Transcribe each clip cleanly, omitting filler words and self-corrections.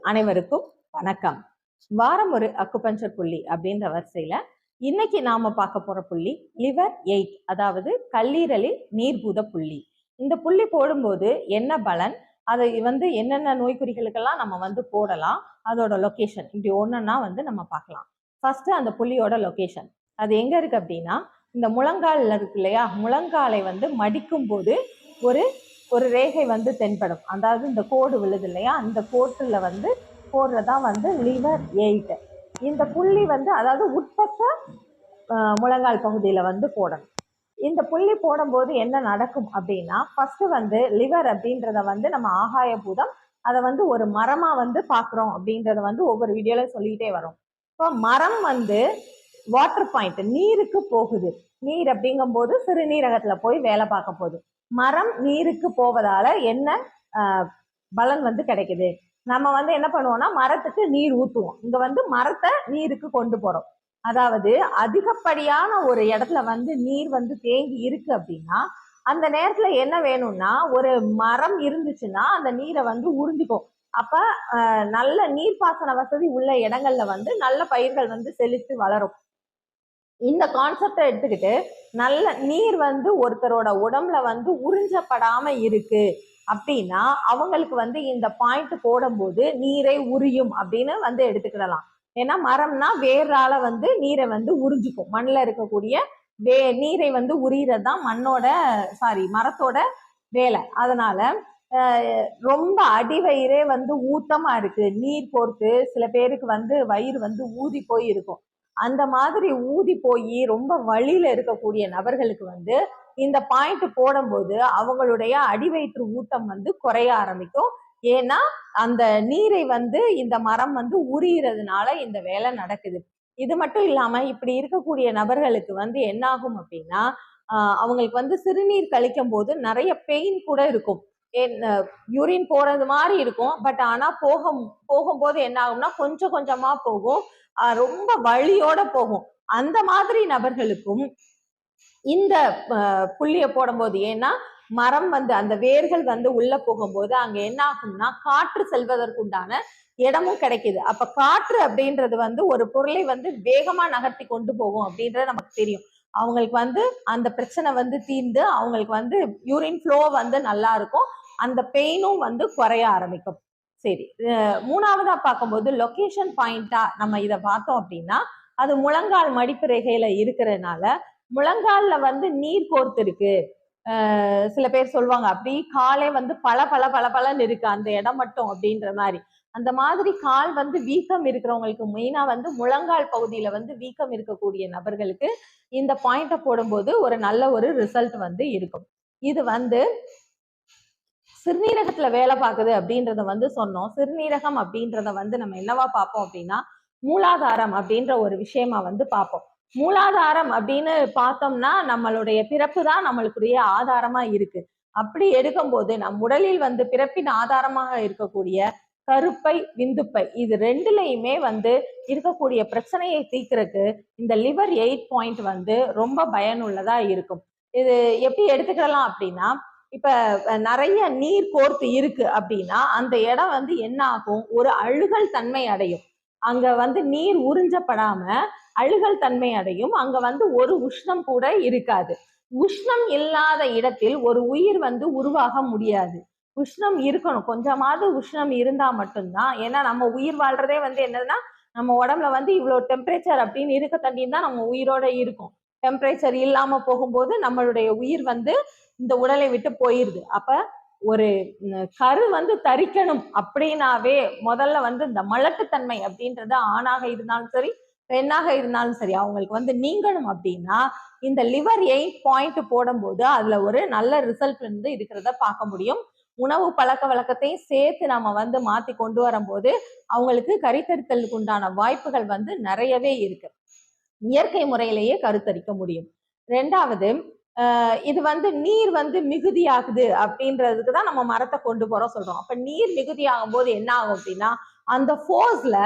அனைவருக்கும் வணக்கம். வாரம் ஒரு அக்குபஞ்சர் புள்ளி அப்படின்ற வரிசையில இன்னைக்கு நாம பார்க்க போற புள்ளி லிவர் 8, அதாவது கல்லீரலில் நீர்பூத புள்ளி. இந்த புள்ளி போடும்போது என்ன பலன், அதை என்னென்ன நோய்க்குறிகளுக்கெல்லாம் நம்ம போடலாம், அதோட லொகேஷன் இப்படி ஒன்னொன்னா நம்ம பார்க்கலாம். ஃபர்ஸ்ட் அந்த புள்ளியோட லொகேஷன் அது எங்க இருக்கு அப்படின்னா, இந்த முழங்கால்ல இருக்கு இல்லையா, முழங்காலை மடிக்கும் போது ஒரு ஒரு ரேகை தென்படும். அதாவது இந்த கோடு விழுது இல்லையா, அந்த கோட்டுல போடுறதான் லிவர் 8. இந்த புள்ளி அதாவது உட்பக்க முழங்கால் பகுதியில போடணும். இந்த புள்ளி போடும்போது என்ன நடக்கும் அப்படின்னா, ஃபர்ஸ்ட் லிவர் அப்படின்றத நம்ம ஆகாய பூதம், அதை ஒரு மரமா பாக்குறோம் அப்படின்றத ஒவ்வொரு வீடியோல சொல்லிட்டே வரும். இப்போ மரம் வாட்டர் பாயிண்ட், நீருக்கு போகுது. நீர் அப்படிங்கும் போது சிறுநீரகத்துல போய் வேலை பார்க்க போகுது. மரம் நீருக்கு போவதால என்ன பலன் கிடைக்குது, நம்ம என்ன பண்ணுவோம்னா மரத்துக்கு நீர் ஊற்றுவோம். இங்க மரத்தை நீருக்கு கொண்டு போறோம். அதாவது அதிகப்படியான ஒரு இடத்துல நீர் தேங்கி இருக்கு அப்படின்னா, அந்த நேரத்துல என்ன வேணும்னா, ஒரு மரம் இருந்துச்சுன்னா அந்த நீரை உறிஞ்சிக்கும். அப்ப நல்ல நீர்ப்பாசன வசதி உள்ள இடங்கள்ல நல்ல பயிர்கள் செழித்து வளரும். இந்த கான்செப்டை எடுத்துக்கிட்டு நல்ல நீர் ஒருத்தரோட உடம்புல உறிஞ்சப்படாம இருக்கு அப்படின்னா, அவங்களுக்கு இந்த பாயிண்ட் போடும்போது நீரை உரியும் அப்படின்னு எடுத்துக்கிடலாம். ஏன்னா மரம்னா வேறால நீரை உறிஞ்சிக்கும். மண்ணில் இருக்கக்கூடிய நீரை உரியறதுதான் மரத்தோட வேலை. அதனால ரொம்ப அடிவயிறே ஊத்தமா இருக்கு, நீர் கோர்த்து சில பேருக்கு வயிறு ஊதி போய் இருக்கும். அந்த மாதிரி ஊதி போய் ரொம்ப வழியில இருக்கக்கூடிய நபர்களுக்கு இந்த பாயிண்ட் போடும்போது அவங்களுடைய அடிவயிற்று ஊட்டம் குறைய ஆரம்பிக்கும். ஏன்னா அந்த நீரை இந்த மரம் உரியறதுனால இந்த வேலை நடக்குது. இது மட்டும் இல்லாம இப்படி இருக்கக்கூடிய நபர்களுக்கு என்ன ஆகும் அப்படின்னா, அவங்களுக்கு சிறுநீர் கழிக்கும் போது நிறைய பெயின் கூட இருக்கும். யூரின் போறது மாதிரி இருக்கும். பட் ஆனா போகும்போது என்ன ஆகும்னா கொஞ்சம் கொஞ்சமா போகும், ரொம்ப வலியோட போகும். அந்த மாதிரி நபர்களுக்கும் இந்த புள்ளிய போடும்போது, ஏன்னா மரம் அந்த வேர்கள் உள்ள போகும்போது அங்க என்ன ஆகும்னா காற்று செல்வதற்குண்டான இடமும் கிடைக்குது. அப்ப காற்று அப்படின்றது ஒரு பொருளை வேகமா நகர்த்தி கொண்டு போகும் அப்படின்றது நமக்கு தெரியும். அவங்களுக்கு அந்த பிரச்சனை தீர்ந்து அவங்களுக்கு யூரின் ஃப்ளோ நல்லா இருக்கும். அந்த பெயினும் குறைய ஆரம்பிக்கும். சரி, மூணாவதா பார்க்கும்போது லொகேஷன் பாயிண்டா நம்ம இதை பார்த்தோம் அப்படின்னா, அது முழங்கால் மடிப்பு ரேகையில இருக்கிறதுனால முழங்கால்ல நீர் கோர்த்து இருக்கு. சில பேர் சொல்லுவாங்க அப்படி காலே பல பல பல பலன்னு இருக்கு அந்த இடம் மட்டும் அப்படின்ற மாதிரி. அந்த மாதிரி கால் வீக்கம் இருக்கிறவங்களுக்கு, மெயினா முழங்கால் பகுதியில வீக்கம் இருக்கக்கூடிய நபர்களுக்கு இந்த பாயிண்ட போடும்போது ஒரு நல்ல ஒரு ரிசல்ட் இருக்கும். இது சிறுநீரகத்துல வேலை பார்க்குது அப்படின்றத சொன்னோம். சிறுநீரகம் அப்படின்றத நம்ம என்னவா பார்ப்போம் அப்படின்னா, மூலாதாரம் அப்படின்ற ஒரு விஷயமா பார்ப்போம். மூலாதாரம் அப்படின்னு பார்த்தோம்னா நம்மளுடைய பிறப்பு தான் நம்மளுக்குரிய ஆதாரமா இருக்கு. அப்படி எடுக்கும்போது நம் உடலில் பிறப்பின் ஆதாரமாக இருக்கக்கூடிய கருப்பை, விந்துப்பை, இது ரெண்டுலையுமே இருக்கக்கூடிய பிரச்சனையை தீர்க்கறதுக்கு இந்த லிவர் 8 பாயிண்ட் ரொம்ப பயனுள்ளதா இருக்கும். இது எப்படி எடுத்துக்கலாம் அப்படின்னா, இப்ப நிறைய நீர் கோர்த்து இருக்கு அப்படின்னா அந்த இடம் என்ன ஆகும், ஒரு அழுகல் தன்மை அடையும். அங்க நீர் உறிஞ்சப்படாம அழுகல் தன்மை அடையும். அங்க ஒரு உஷ்ணம் கூட இருக்காது. உஷ்ணம் இல்லாத இடத்தில் ஒரு உயிர் உருவாக முடியாது. உஷ்ணம் இருக்கணும், கொஞ்சமாவது உஷ்ணம் இருந்தா மட்டும்தான். ஏன்னா நம்ம உயிர் வாழ்றதே என்னதுன்னா, நம்ம உடம்புல இவ்வளவு டெம்பரேச்சர் அப்படின்னு இருக்க தண்ணி தான் நம்ம உயிரோட இருக்கும். டெம்பரேச்சர் இல்லாம போகும்போது நம்மளுடைய உயிர் இந்த உடலை விட்டு போயிருது. அப்ப ஒரு கரு தரிக்கணும் அப்படின்னாவே முதல்ல இந்த மலட்டுத்தன்மை அப்படின்றது ஆணாக இருந்தாலும் சரி பெண்ணாக இருந்தாலும் சரி அவங்களுக்கு நீங்கணும் அப்படின்னா இந்த லிவர் 8 பாயிண்ட் போடும்போது அதுல ஒரு நல்ல ரிசல்ட் இருக்கிறத பார்க்க முடியும். உணவு பழக்க வழக்கத்தையும் சேர்த்து நம்ம மாத்தி கொண்டு வரும்போது அவங்களுக்கு கருத்தரித்தலுக்கு உண்டான வாய்ப்புகள் நிறையவே இருக்கு. இயற்கை முறையிலேயே கருத்தரிக்க முடியும். ரெண்டாவது, இது நீர் மிகுதியாகுது அப்படின்றதுக்கு தான் நம்ம மரத்தை கொண்டு போறோம் சொல்றோம். அப்ப நீர் மிகுதியாகும் போது என்ன ஆகும் அப்படின்னா, அந்த ஃபோர்ஸ்ல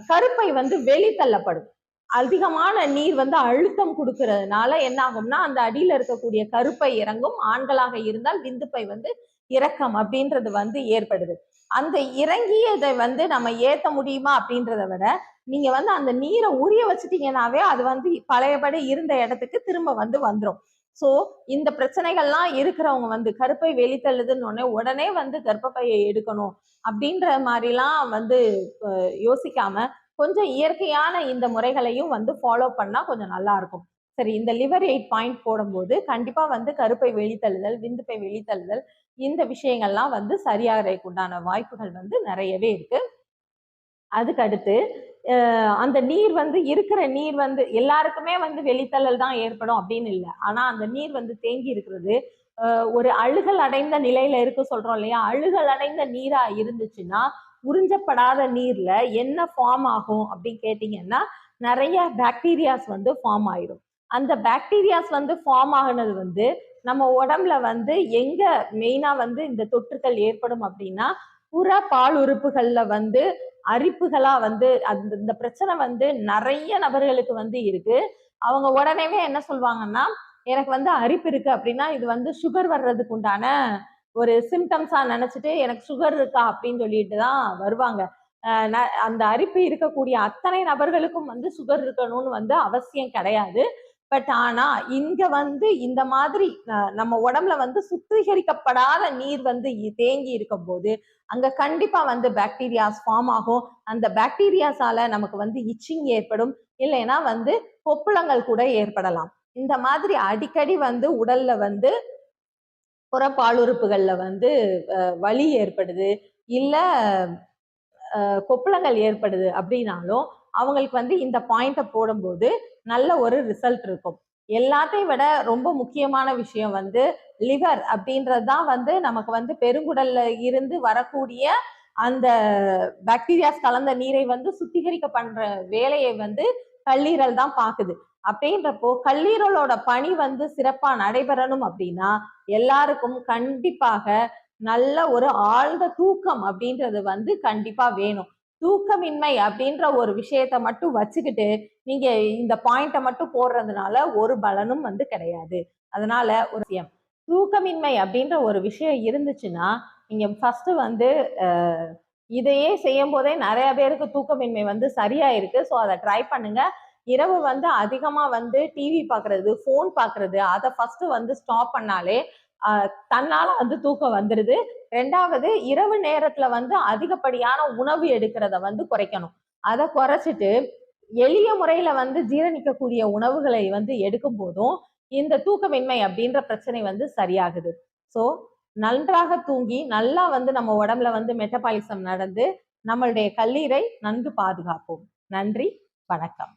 கருப்பை வெளித்தள்ளப்படும். அதிகமான நீர் அழுத்தம் கொடுக்கறதுனால என்ன ஆகும்னா அந்த அடியில இருக்கக்கூடிய கருப்பை இறங்கும். ஆண்களாக இருந்தால் விந்துப்பை இறக்கம் அப்படின்றது வந்து ஏற்படுது. அந்த இறங்கியதை வந்து நம்ம ஏத்த முடியுமா அப்படின்றத விட நீங்க வந்து அந்த நீரை உரிய வச்சுட்டீங்கன்னாவே அது வந்து பழையபடி இருந்த இடத்துக்கு திரும்ப வந்து வந்துடும். சோ இந்த பிரச்சனைகள்லாம் இருக்கிறவங்க வந்து கருப்பை வெளித்தள்ளுதுன்னு உடனே வந்து கர்ப்பப்பையை எடுக்கணும் அப்படின்ற மாதிரிலாம் வந்து யோசிக்காம கொஞ்சம் இயற்கையான இந்த முறைகளையும் வந்து ஃபாலோ பண்ணா கொஞ்சம் நல்லா இருக்கும். சரி, இந்த லிவர் 8 பாயிண்ட் போடும்போது கண்டிப்பா வந்து கருப்பை வெளித்தள்ளுதல், விந்துப்பை வெளித்தள்ளுதல், இந்த விஷயங்கள்லாம் வந்து சரியாகிறதுக்கு உண்டான வாய்ப்புகள் வந்து நிறையவே இருக்கு. அதுக்கு அடுத்து அந்த நீர் வந்து இருக்கிற நீர் வந்து எல்லாருக்குமே வந்து வெளித்தள்ளல் தான் ஏற்படும் அப்படின்னு இல்லை. ஆனா அந்த நீர் வந்து தேங்கி இருக்கிறது ஒரு அழுகல் அடைந்த நிலையில இருக்கு சொல்றோம் இல்லையா? அழுகல் அடைந்த நீரா இருந்துச்சுன்னா உறிஞ்சப்படாத நீர்ல என்ன ஃபார்ம் ஆகும் அப்படின்னு கேட்டீங்கன்னா நிறைய பாக்டீரியாஸ் வந்து ஃபார்ம் ஆயிடும். அந்த பாக்டீரியாஸ் வந்து ஃபார்ம் ஆகுனது வந்து நம்ம உடம்புல வந்து எங்க மெயினா வந்து இந்த தொற்றுக்கள் ஏற்படும் அப்படின்னா புற பால் உறுப்புகள்ல வந்து அரிப்புகளா வந்து இந்த பிரச்சனை வந்து நிறைய நபர்களுக்கு வந்து இருக்கு. அவங்க உடனேவே என்ன சொல்லுவாங்கன்னா எனக்கு வந்து அரிப்பு இருக்கு அப்படின்னா இது வந்து சுகர் வர்றதுக்கு உண்டான ஒரு சிம்டம்ஸா நினைச்சிட்டு எனக்கு சுகர் இருக்கா அப்படின்னு சொல்லிட்டு தான் வருவாங்க. அந்த அரிப்பு இருக்கக்கூடிய அத்தனை நபர்களுக்கும் வந்து சுகர் இருக்கணும்னு வந்து அவசியம் கிடையாது. பட் ஆனா இங்க வந்து இந்த மாதிரி நம்ம உடம்புல வந்து சுத்திகரிக்கப்படாத நீர் வந்து தேங்கி இருக்கும் போது அங்க கண்டிப்பா வந்து பாக்டீரியாஸ் ஃபார்ம் ஆகும். அந்த பாக்டீரியாஸால நமக்கு வந்து இச்சிங் ஏற்படும், இல்லைன்னா வந்து கொப்புளங்கள் கூட ஏற்படலாம். இந்த மாதிரி அடிக்கடி வந்து உடல்ல வந்து புற பாலுறுப்புகள்ல வந்து வலி ஏற்படுது, இல்ல கொப்புளங்கள் ஏற்படுது அப்படின்னாலும் அவங்களுக்கு வந்து இந்த பாயிண்ட போடும்போது நல்ல ஒரு ரிசல்ட் இருக்கும். எல்லாத்தையும் விட ரொம்ப முக்கியமான விஷயம் வந்து லிவர் அப்படின்றது தான் வந்து நமக்கு வந்து பெருங்குடல்ல இருந்து வரக்கூடிய அந்த பாக்டீரியாஸ் கலந்த நீரை வந்து சுத்திகரிக்க பண்ற வேலையை வந்து கல்லீரல் தான் பாக்குது. அப்படின்றப்போ கல்லீரலோட பணி வந்து சிறப்பா நடைபெறணும் அப்படின்னா எல்லாருக்கும் கண்டிப்பாக நல்ல ஒரு ஆழ்ந்த தூக்கம் அப்படின்றது வந்து கண்டிப்பா வேணும். தூக்கமின்மை அப்படின்ற ஒரு விஷயத்த மட்டும் வச்சுக்கிட்டு நீங்க இந்த பாயிண்ட மட்டும் போடுறதுனால ஒரு பலனும் வந்து கிடையாது. அதனால ஒரு விஷயம் தூக்கமின்மை அப்படின்ற ஒரு விஷயம் இருந்துச்சுன்னா நீங்க ஃபர்ஸ்ட் வந்து இதையே செய்யும் போதே நிறைய பேருக்கு தூக்கமின்மை வந்து சரியா இருக்கு. ஸோ அதை ட்ரை பண்ணுங்க. இரவு வந்து அதிகமா வந்து டிவி பாக்குறது, போன் பாக்குறது, அதை ஃபர்ஸ்ட் வந்து ஸ்டாப் பண்ணாலே தன்னால வந்து தூக்கம் வந்துடுது. ரெண்டாவது இரவு நேரத்துல வந்து அதிகப்படியான உணவு எடுக்கிறத வந்து குறைக்கணும். அதை குறைச்சிட்டு எளிய முறையில வந்து ஜீரணிக்கக்கூடிய உணவுகளை வந்து எடுக்கும் போதும் இந்த தூக்கமின்மை அப்படின்ற பிரச்சனை வந்து சரியாகுது. ஸோ நன்றாக தூங்கி நல்லா வந்து நம்ம உடம்புல வந்து மெட்டபாலிசம் நடந்து நம்மளுடைய கல்லீரை நன்கு பாதுகாப்போம். நன்றி, வணக்கம்.